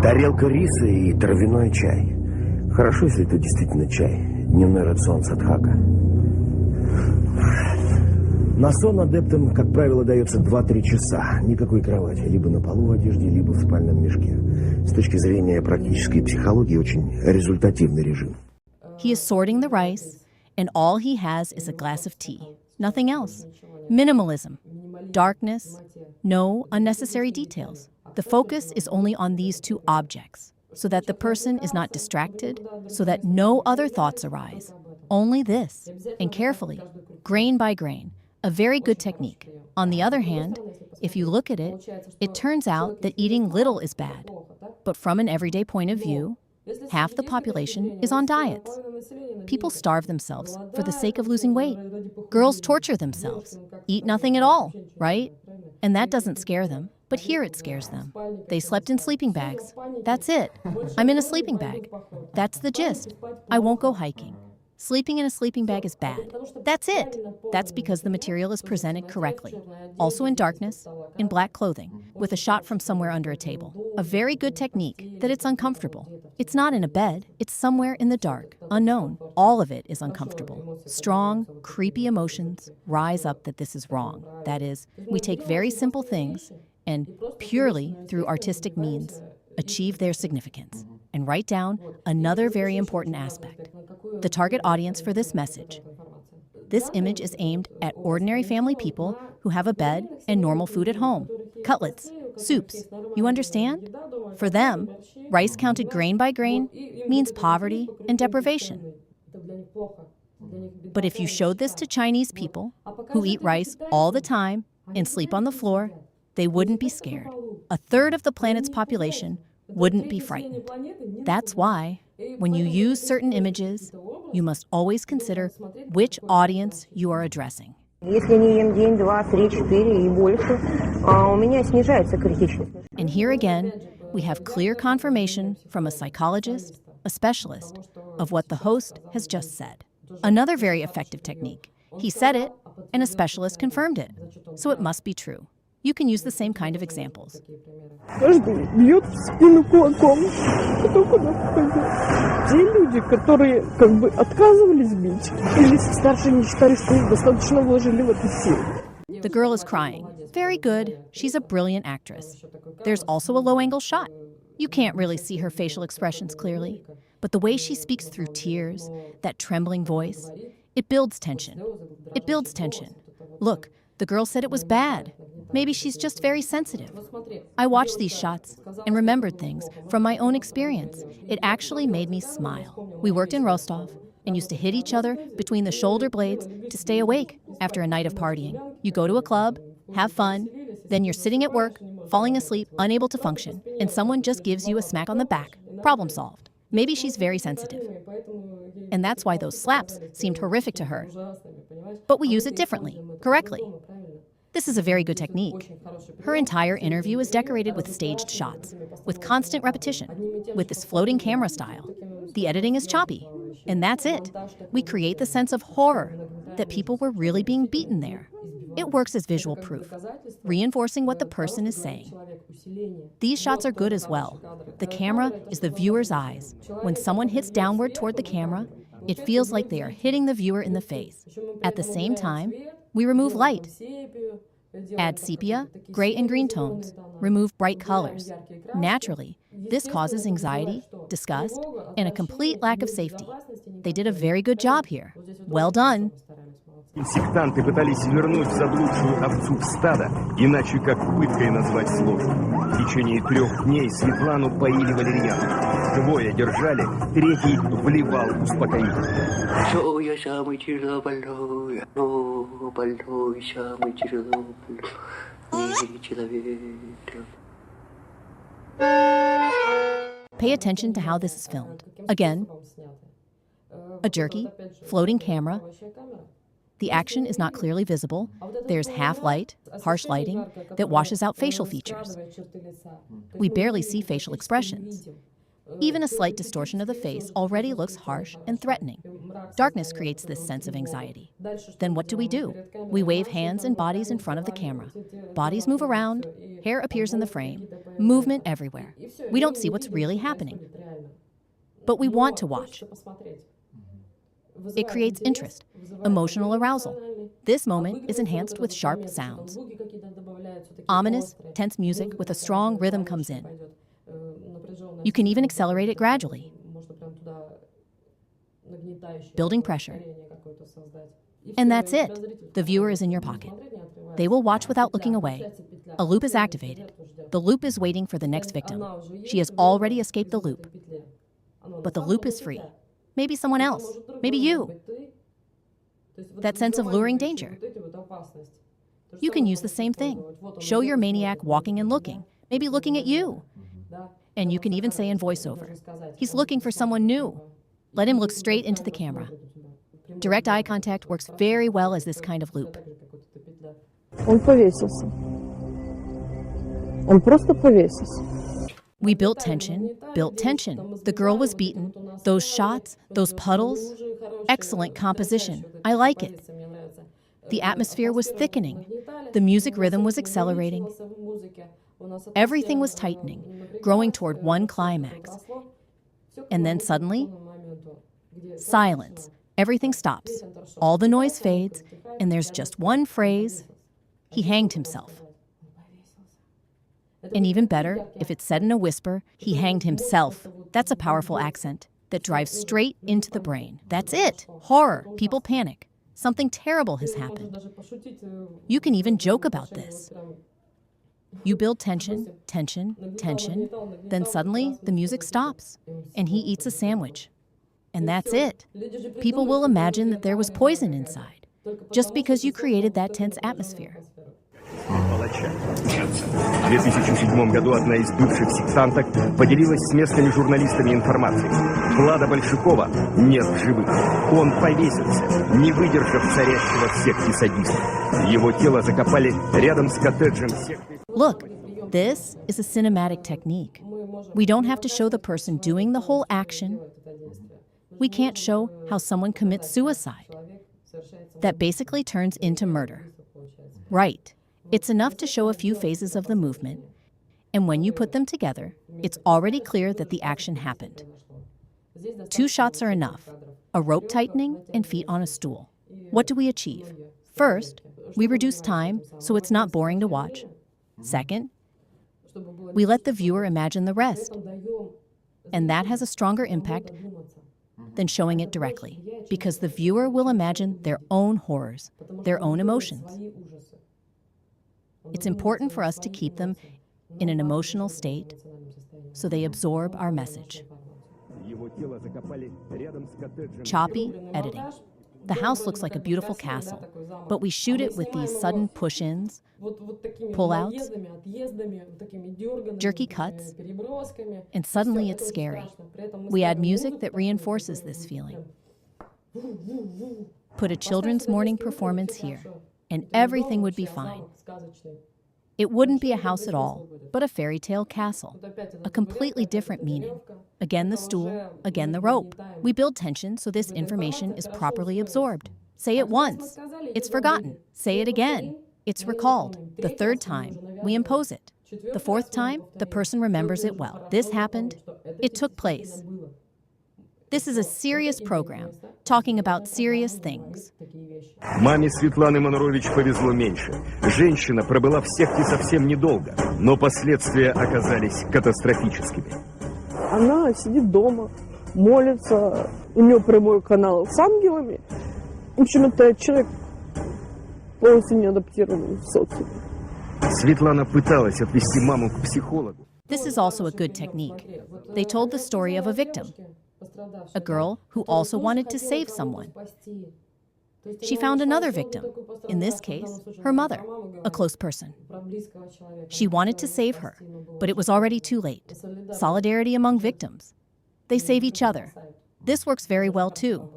Тарелка риса и травяной чай. Хорошо, если это действительно чай. Дневной рацион садхака. На сон адептам, как правило, дается 2-3 часа. Никакой кровати. Либо на полу в одежде, либо в спальном мешке. С точки зрения практической психологии, очень результативный режим. He is sorting the rice, and all he has is a glass of tea. Nothing else. Minimalism. Darkness. No unnecessary details. The focus is only on these two objects, so that the person is not distracted, so that no other thoughts arise. Only this, and carefully, grain by grain. A very good technique. On the other hand, if you look at it, it turns out that eating little is bad. But from an everyday point of view, half the population is on diets. People starve themselves for the sake of losing weight. Girls torture themselves, eat nothing at all, right? And that doesn't scare them, but here it scares them. They slept in sleeping bags. That's it. I'm in a sleeping bag. That's the gist. I won't go hiking. Sleeping in a sleeping bag is bad. That's it. That's because the material is presented correctly. Also in darkness, in black clothing, with a shot from somewhere under a table. A very good technique that it's uncomfortable. It's not in a bed, it's somewhere in the dark, unknown. All of it is uncomfortable. Strong, creepy emotions rise up that this is wrong. That is, we take very simple things and, purely through artistic means, achieve their significance. And write down another very important aspect. The target audience for this message. This image is aimed at ordinary family people who have a bed and normal food at home. Cutlets, soups, you understand? For them, rice counted grain by grain means poverty and deprivation. But if you showed this to Chinese people who eat rice all the time and sleep on the floor, they wouldn't be scared. A third of the planet's population wouldn't be frightened. That's why, when you use certain images, you must always consider which audience you are addressing. And here again, we have clear confirmation from a psychologist, a specialist, of what the host has just said. Another very effective technique. He said it, and a specialist confirmed it. So it must be true. You can use the same kind of examples. Каждый бьет в спину кулаком. Кто куда ходил. Те люди, которые как бы отказывались бить, или старшие не считали, что их достаточно вложили в эту силу. The girl is crying. Very good. She's a brilliant actress. There's also a low-angle shot. You can't really see her facial expressions clearly, but the way she speaks through tears, that trembling voice, it builds tension. It builds tension. Look, the girl said it was bad. Maybe she's just very sensitive. I watched these shots and remembered things from my own experience. It actually made me smile. We worked in Rostov and used to hit each other between the shoulder blades to stay awake after a night of partying. You go to a club, have fun, then you're sitting at work, falling asleep, unable to function, and someone just gives you a smack on the back. Problem solved. Maybe she's very sensitive. And that's why those slaps seemed horrific to her. But we use it differently, correctly. This is a very good technique. Her entire interview is decorated with staged shots, with constant repetition, with this floating camera style. The editing is choppy, and that's it. We create the sense of horror that people were really being beaten there. It works as visual proof, reinforcing what the person is saying. These shots are good as well. The camera is the viewer's eyes. When someone hits downward toward the camera, it feels like they are hitting the viewer in the face. At the same time, we remove light. Add sepia, gray and green tones. Remove bright colors. Naturally, this causes anxiety, disgust, and a complete lack of safety. They did a very good job here. Well done. Сектанты пытались вернуть заблудшую овцу в стадо, иначе как пыткой назвать сложно. В течение 3 дней Светлану поили валерьяной. 2 держали, 3 вливал успокоительное. Pay attention to how this is filmed. Again, a jerky, floating camera. The action is not clearly visible. There's half light, harsh lighting, that washes out facial features. We barely see facial expressions. Even a slight distortion of the face already looks harsh and threatening. Darkness creates this sense of anxiety. Then what do? We wave hands and bodies in front of the camera. Bodies move around, hair appears in the frame, movement everywhere. We don't see what's really happening, but we want to watch. It creates interest, emotional arousal. This moment is enhanced with sharp sounds. Ominous, tense music with a strong rhythm comes in. You can even accelerate it gradually, building pressure. And that's it. The viewer is in your pocket. They will watch without looking away. A loop is activated. The loop is waiting for the next victim. She has already escaped the loop. But the loop is free. Maybe someone else. Maybe you. That sense of luring danger. You can use the same thing. Show your maniac walking and looking, maybe looking at you. And you can even say in voiceover, he's looking for someone new. Let him look straight into the camera. Direct eye contact works very well as this kind of loop. Он повесился. Он просто повесился. We built tension. The girl was beaten. Those shots, those puddles. Excellent composition. I like it. The atmosphere was thickening. The music rhythm was accelerating. Everything was tightening, growing toward one climax. And then suddenly, silence. Everything stops. All the noise fades, and there's just one phrase. He hanged himself. And even better, if it's said in a whisper, he hanged himself. That's a powerful accent that drives straight into the brain. That's it. Horror. People panic. Something terrible has happened. You can even joke about this. You build tension. Then suddenly the music stops, and he eats a sandwich. And that's it. People will imagine that there was poison inside, just because you created that tense atmosphere. В 2007 году одна из бывших сектанток поделилась с местными журналистами информацией. Влада Большакова нет в живых. Он повесился, не выдержав царящего в секте садизма. Его тело закопали рядом с коттеджем секты. Look, this is a cinematic technique. We don't have to show the person doing the whole action. We can't show how someone commits suicide. That basically turns into murder. Right. It's enough to show a few phases of the movement, and when you put them together, it's already clear that the action happened. 2 shots are enough, a rope tightening and feet on a stool. What do we achieve? First, we reduce time so it's not boring to watch. Second, we let the viewer imagine the rest, and that has a stronger impact than showing it directly, because the viewer will imagine their own horrors, their own emotions. It's important for us to keep them in an emotional state so they absorb our message. Choppy editing. The house looks like a beautiful castle, but we shoot it with these sudden push-ins, pull-outs, jerky cuts, and suddenly it's scary. We add music that reinforces this feeling. Put a children's morning performance here, and everything would be fine. It wouldn't be a house at all, but a fairy tale castle. A completely different meaning. Again the stool, again the rope. We build tension so this information is properly absorbed. Say it once. It's forgotten. Say it again. It's recalled. The 3rd time, we impose it. The 4th time, the person remembers it well. This happened. It took place. This is a serious program, talking about serious things. Маме Светланы Манарович повезло меньше. Женщина пробыла в секте совсем недолго, но последствия оказались катастрофическими. Она сидит дома, молится, у нее прямой канал с ангелами. В общем, это человек полностью не адаптированный в социуме. Светлана пыталась отвести маму к психологу. This is also a good technique. They told the story of a victim, a girl who also wanted to save someone. She found another victim, in this case, her mother, a close person. She wanted to save her, but it was already too late. Solidarity among victims. They save each other. This works very well too.